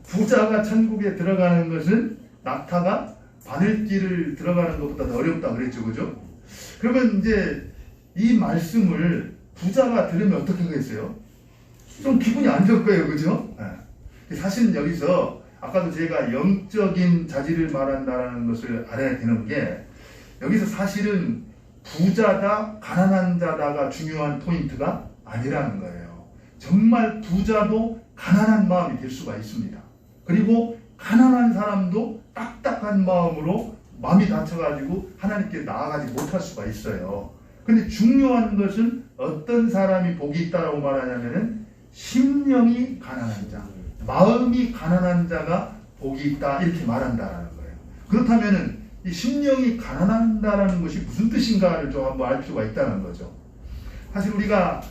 부자가 천국에 들어가는 것은 낙타가 바늘길을 들어가는 것보다 더 어렵다 그랬죠, 그죠? 그러면 이제 이 말씀을 부자가 들으면 어떻게 하겠어요? 좀 기분이 안 좋을 거예요, 그죠? 사실 여기서 아까도 제가 영적인 자질을 말한다는 것을 알아야 되는 게, 여기서 사실은 부자다 가난한 자다가 중요한 포인트가 아니라는 거예요. 정말 부자도 가난한 마음이 될 수가 있습니다. 그리고 가난한 사람도 딱딱한 마음으로 마음이 다쳐가지고 하나님께 나아가지 못할 수가 있어요. 근데 중요한 것은 어떤 사람이 복이 있다라고 말하냐면은 심령이 가난한 자, 마음이 가난한 자가 복이 있다 이렇게 말한다라는 거예요. 그렇다면은 이 심령이 가난한다라는 것이 무슨 뜻인가를 좀 한번 알 필요가 있다는 거죠. 사실 우리가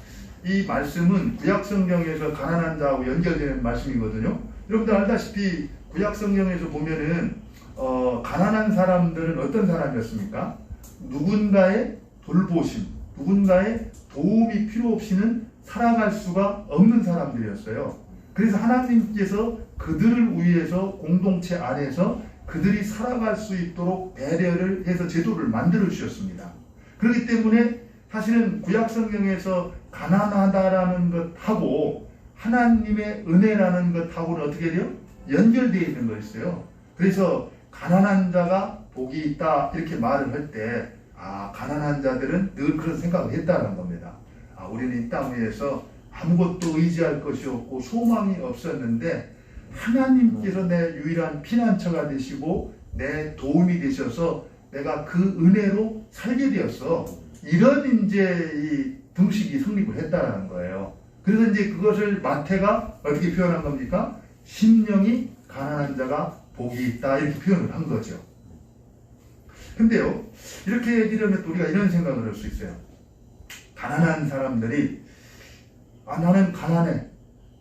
이 말씀은 구약성경에서 가난한 자하고 연결되는 말씀이거든요. 여러분들 알다시피 구약성경에서 보면은 가난한 사람들은 어떤 사람이었습니까? 누군가의 돌보심, 누군가의 도움이 필요 없이는 살아갈 수가 없는 사람들이었어요. 그래서 하나님께서 그들을 위해서 공동체 안에서 그들이 살아갈 수 있도록 배려를 해서 제도를 만들어 주셨습니다. 그렇기 때문에 사실은 구약성경에서 가난하다라는 것하고 하나님의 은혜라는 것하고는 어떻게 돼요? 연결되어 있는 거였어요. 그래서 가난한 자가 복이 있다 이렇게 말을 할 때 가난한 자들은 늘 그런 생각을 했다는 겁니다. 우리는 이 땅 위에서 아무것도 의지할 것이 없고 소망이 없었는데 하나님께서 내 유일한 피난처가 되시고 내 도움이 되셔서 내가 그 은혜로 살게 되었어. 이런 이제 이 등식이 성립을 했다는 거예요. 그래서 이제 그것을 마태가 어떻게 표현한 겁니까? 심령이 가난한 자가 복이 있다 이렇게 표현을 한 거죠. 근데요, 이렇게 얘기를 하면 또 우리가 이런 생각을 할 수 있어요. 가난한 사람들이 나는 가난해.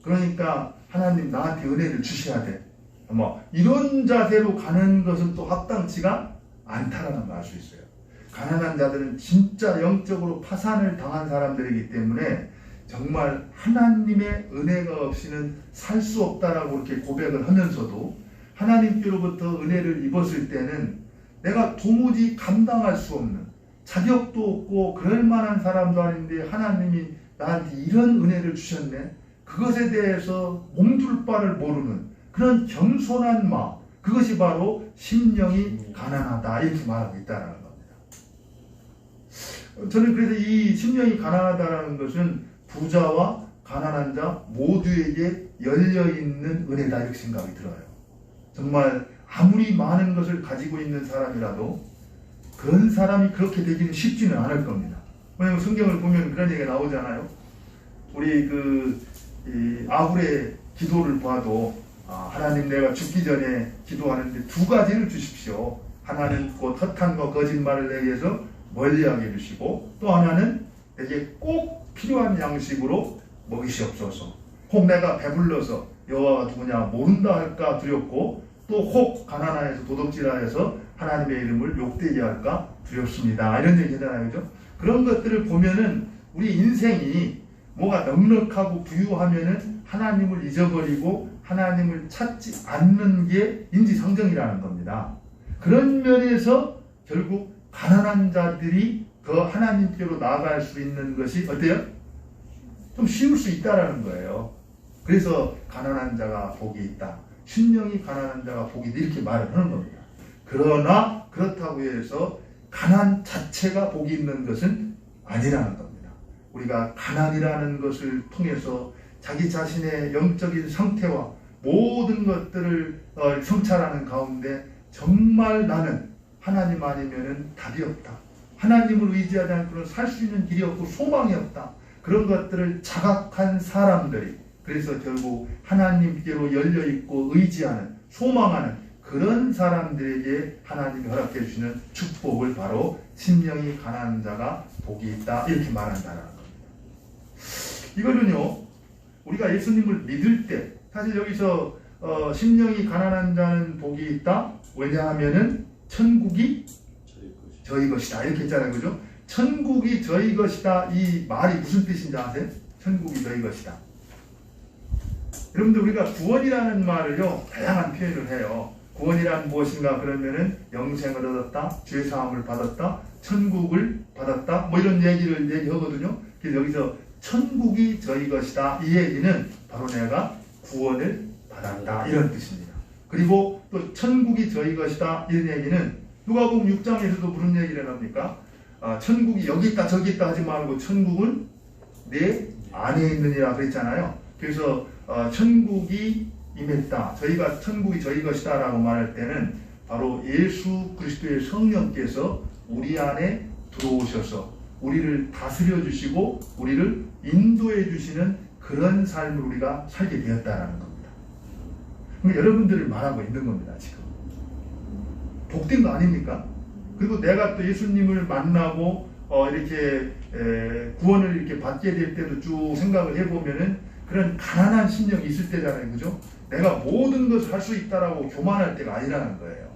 그러니까 하나님 나한테 은혜를 주셔야 돼. 뭐 이런 자세로 가는 것은 또 합당치가 않다라는 걸 알 수 있어요. 가난한 자들은 진짜 영적으로 파산을 당한 사람들이기 때문에 정말 하나님의 은혜가 없이는 살 수 없다라고 이렇게 고백을 하면서도 하나님께로부터 은혜를 입었을 때는 내가 도무지 감당할 수 없는, 자격도 없고 그럴 만한 사람도 아닌데 하나님이 나한테 이런 은혜를 주셨네. 그것에 대해서 몸둘 바를 모르는 그런 겸손한 마음, 그것이 바로 심령이 가난하다 이렇게 말하고 있다는 겁니다. 저는 그래서 이 심령이 가난하다는 것은 부자와 가난한 자 모두에게 열려있는 은혜다 이렇게 생각이 들어요. 정말 아무리 많은 것을 가지고 있는 사람이라도 그런 사람이 그렇게 되기는 쉽지는 않을 겁니다. 왜냐하면 성경을 보면 그런 얘기가 나오잖아요. 우리 이 아굴의 기도를 봐도 하나님 내가 죽기 전에 기도하는데 두 가지를 주십시오. 하나는 곧 허탄과 거짓말을 내게서 멀리하게 해주시고 또 하나는 내게 꼭 필요한 양식으로 먹이시옵소서. 혹 내가 배불러서 여호와가 누구냐 모른다 할까 두렵고 또 혹 가난하여서 도둑질하여서 하나님의 이름을 욕되게 할까 두렵습니다. 이런 얘기 하잖아요. 그죠? 그런 것들을 보면은 우리 인생이 뭐가 넉넉하고 부유하면은 하나님을 잊어버리고 하나님을 찾지 않는 게 인지상정이라는 겁니다. 그런 면에서 결국 가난한 자들이 더 하나님께로 나아갈 수 있는 것이 어때요? 좀 쉬울 수 있다라는 거예요. 그래서 가난한 자가 복이 있다. 심령이 가난한 자가 복이 있다. 이렇게 말을 하는 겁니다. 그러나 그렇다고 해서 가난 자체가 복이 있는 것은 아니라는 겁니다. 우리가 가난이라는 것을 통해서 자기 자신의 영적인 상태와 모든 것들을 성찰하는 가운데 정말 나는 하나님 아니면은 답이 없다. 하나님을 의지하지 않고는 살 수 있는 길이 없고 소망이 없다. 그런 것들을 자각한 사람들이 그래서 결국 하나님께로 열려있고 의지하는 소망하는 그런 사람들에게 하나님이 허락해 주시는 축복을 바로 심령이 가난한 자가 복이 있다 이렇게 말한다는 겁니다. 이거는요 우리가 예수님을 믿을 때 사실 여기서 심령이 가난한 자는 복이 있다. 왜냐하면은 천국이 저희 것이다 이렇게 했잖아요. 그죠? 천국이 저희 것이다 이 말이 무슨 뜻인지 아세요? 천국이 저희 것이다. 여러분들 우리가 구원이라는 말을요 다양한 표현을 해요. 구원이란 무엇인가 그러면은 영생을 얻었다, 죄사함을 받았다, 천국을 받았다 뭐 이런 얘기를 얘기하거든요. 그래서 여기서 천국이 저희 것이다 이 얘기는 바로 내가 구원을 받았다 이런 뜻입니다. 그리고 또 천국이 저희 것이다 이런 얘기는 누가복음 6장에서도 무슨 얘기를 합니까? 천국이 여기 있다 저기 있다 하지 말고 천국은 내 안에 있느니라 그랬잖아요. 그래서 천국이 임했다. 저희가 천국이 저희 것이다 라고 말할 때는 바로 예수 그리스도의 성령께서 우리 안에 들어오셔서 우리를 다스려 주시고 우리를 인도해 주시는 그런 삶을 우리가 살게 되었다라는 겁니다. 그러니까 여러분들을 말하고 있는 겁니다. 지금 복된 거 아닙니까? 그리고 내가 또 예수님을 만나고 이렇게 구원을 이렇게 받게 될 때도 쭉 생각을 해보면은 그런 가난한 심령이 있을 때잖아요. 그죠? 내가 모든 것을 할 수 있다라고 교만할 때가 아니라는 거예요.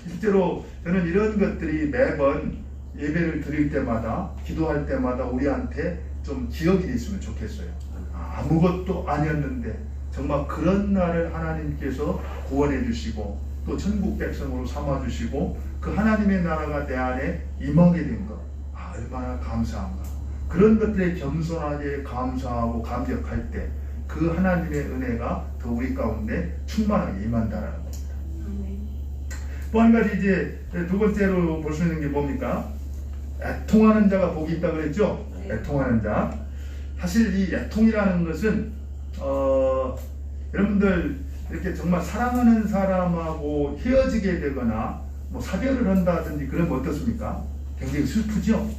실제로 저는 이런 것들이 매번 예배를 드릴 때마다 기도할 때마다 우리한테 좀 기억이 됐으면 좋겠어요. 아무것도 아니었는데 정말 그런 날을 하나님께서 구원해 주시고 또 천국 백성으로 삼아 주시고 그 하나님의 나라가 내 안에 임하게 된 것 얼마나 감사한가. 그런 것들에 겸손하게 감사하고 감격할 때 그 하나님의 은혜가 더 우리 가운데 충만하게 임한다라는 겁니다. 또 한 가지 이제 두 번째로 볼 수 있는 게 뭡니까? 애통하는 자가 복이 있다 그랬죠? 애통하는 자. 사실 이 애통이라는 것은 여러분들 이렇게 정말 사랑하는 사람하고 헤어지게 되거나 뭐 사별을 한다든지 그러면 어떻습니까? 굉장히 슬프죠?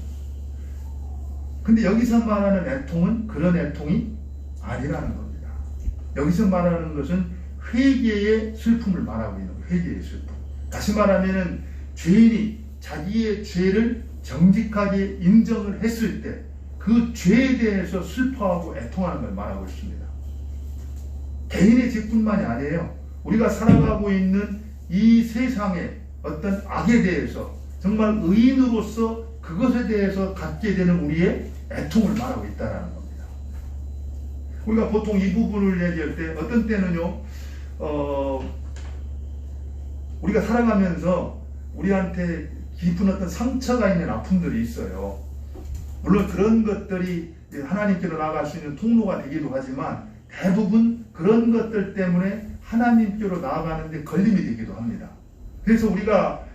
근데 여기서 말하는 애통은 그런 애통이 아니라는 겁니다. 여기서 말하는 것은 회개의 슬픔을 말하고 있는 거예요. 회개의 슬픔. 다시 말하면은 죄인이 자기의 죄를 정직하게 인정을 했을 때 그 죄에 대해서 슬퍼하고 애통하는 걸 말하고 있습니다. 개인의 죄뿐만이 아니에요. 우리가 살아가고 있는 이 세상의 어떤 악에 대해서 정말 의인으로서 그것에 대해서 갖게 되는 우리의 애통을 말하고 있다는 겁니다. 우리가 보통 이 부분을 얘기할 때 어떤 때는요, 우리가 살아가면서 우리한테 깊은 어떤 상처가 있는 아픔들이 있어요. 물론 그런 것들이 하나님께로 나아갈 수 있는 통로가 되기도 하지만 대부분 그런 것들 때문에 하나님께로 나아가는데 걸림이 되기도 합니다. 그래서 우리가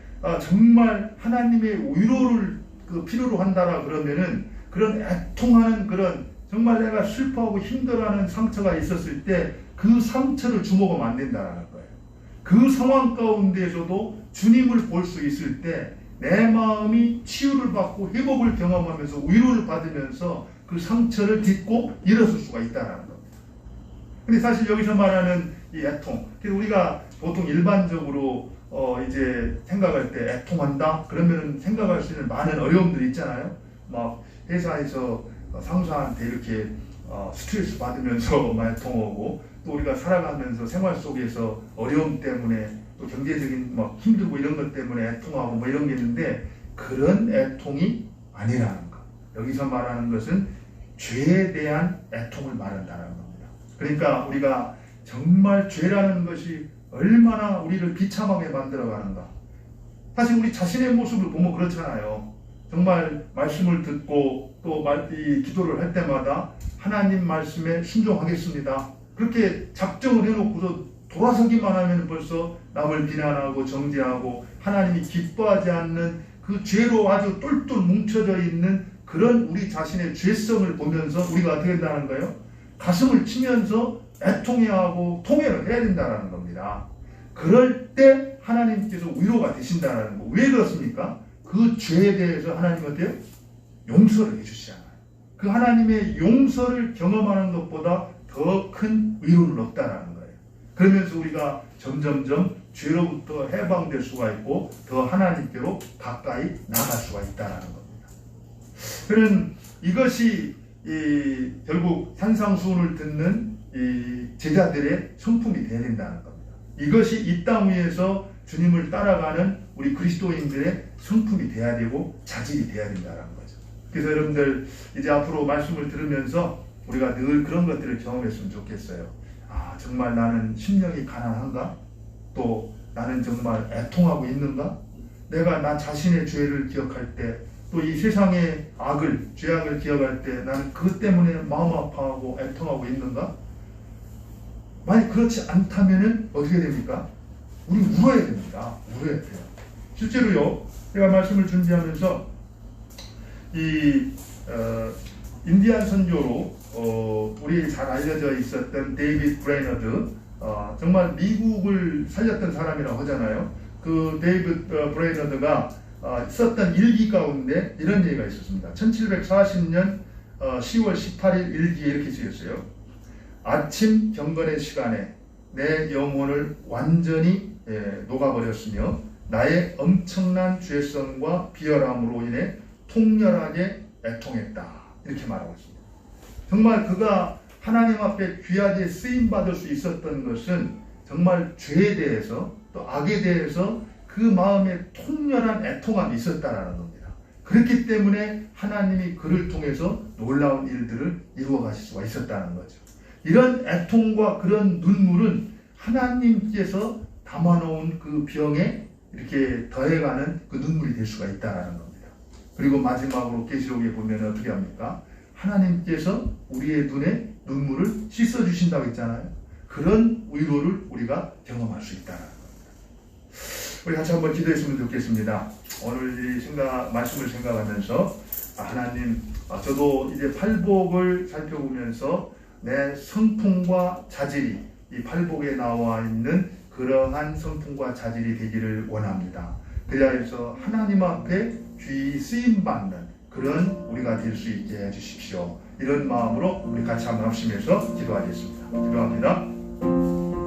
정말 하나님의 위로를 필요로 한다라 그러면은 그런 애통하는 그런 정말 내가 슬퍼하고 힘들어하는 상처가 있었을 때 그 상처를 주목하면 안 된다는 거예요. 그 상황 가운데에서도 주님을 볼 수 있을 때 내 마음이 치유를 받고 회복을 경험하면서 위로를 받으면서 그 상처를 딛고 일어설 수가 있다는 겁니다. 근데 사실 여기서 말하는 이 애통, 우리가 보통 일반적으로 이제 생각할 때 애통한다? 그러면 생각할 수 있는 많은 어려움들이 있잖아요. 막 회사에서 상사한테 이렇게 스트레스 받으면서 애통하고, 또 우리가 살아가면서 생활 속에서 어려움 때문에 또 경제적인 막 힘들고 이런 것 때문에 애통하고 뭐 이런 게 있는데, 그런 애통이 아니라는 것. 여기서 말하는 것은 죄에 대한 애통을 말한다는 겁니다. 그러니까 우리가 정말 죄라는 것이 얼마나 우리를 비참하게 만들어가는가. 사실 우리 자신의 모습을 보면 그렇잖아요. 정말 말씀을 듣고 또 이 기도를 할 때마다 하나님 말씀에 순종하겠습니다. 그렇게 작정을 해놓고서 돌아서기만 하면 벌써 남을 비난하고 정죄하고 하나님이 기뻐하지 않는 그 죄로 아주 똘똘 뭉쳐져 있는 그런 우리 자신의 죄성을 보면서 우리가 어떻게 된다는 거예요? 가슴을 치면서 애통해야 하고 통회를 해야 된다는 겁니다. 그럴 때 하나님께서 위로가 되신다는 거. 왜 그렇습니까? 그 죄에 대해서 하나님 어때요? 용서를 해주시잖아요. 그 하나님의 용서를 경험하는 것보다 더 큰 위로는 없다는 거예요. 그러면서 우리가 점점점 죄로부터 해방될 수가 있고 더 하나님께로 가까이 나갈 수가 있다는 겁니다. 그런 이것이 결국 산상수훈을 듣는 이 제자들의 성품이 되어야 된다는 겁니다. 이것이 이 땅 위에서 주님을 따라가는 우리 그리스도인들의 성품이 되어야 되고 자질이 되어야 된다는 거죠. 그래서 여러분들 이제 앞으로 말씀을 들으면서 우리가 늘 그런 것들을 경험했으면 좋겠어요. 아, 정말 나는 심령이 가난한가? 또 나는 정말 애통하고 있는가? 내가 나 자신의 죄를 기억할 때, 또 이 세상의 악을, 죄악을 기억할 때 나는 그것 때문에 마음 아파하고 애통하고 있는가? 만약 그렇지 않다면 어떻게 됩니까? 우리 울어야 됩니다. 울어야 돼요. 실제로요, 제가 말씀을 준비하면서 인디안 선교로 우리 잘 알려져 있었던 데이빗 브레이너드, 정말 미국을 살렸던 사람이라고 하잖아요. 그 데이빗 브레이너드가 썼던 일기 가운데 이런 얘기가 있었습니다. 1740년 10월 18일 일기에 이렇게 쓰였어요. 아침 경건의 시간에 내 영혼을 완전히 녹아버렸으며 나의 엄청난 죄성과 비열함으로 인해 통렬하게 애통했다. 이렇게 말하고 있습니다. 정말 그가 하나님 앞에 귀하게 쓰임받을 수 있었던 것은 정말 죄에 대해서 또 악에 대해서 그 마음에 통렬한 애통함이 있었다라는 겁니다. 그렇기 때문에 하나님이 그를 통해서 놀라운 일들을 이루어 가실 수가 있었다는 거죠. 이런 애통과 그런 눈물은 하나님께서 담아놓은 그 병에 이렇게 더해가는 그 눈물이 될 수가 있다는 겁니다. 그리고 마지막으로 계시록에 보면 어떻게 합니까? 하나님께서 우리의 눈에 눈물을 씻어주신다고 했잖아요. 그런 위로를 우리가 경험할 수 있다는 겁니다. 우리 같이 한번 기도했으면 좋겠습니다. 오늘 이 말씀을 생각하면서 하나님, 저도 이제 팔복을 살펴보면서 내 성품과 자질이 이 팔복에 나와 있는 그러한 성품과 자질이 되기를 원합니다. 그리하여서 하나님 앞에 귀히 쓰임받는 그런 우리가 될 수 있게 해주십시오. 이런 마음으로 우리 같이 한번 합심해서 기도하겠습니다. 기도합니다.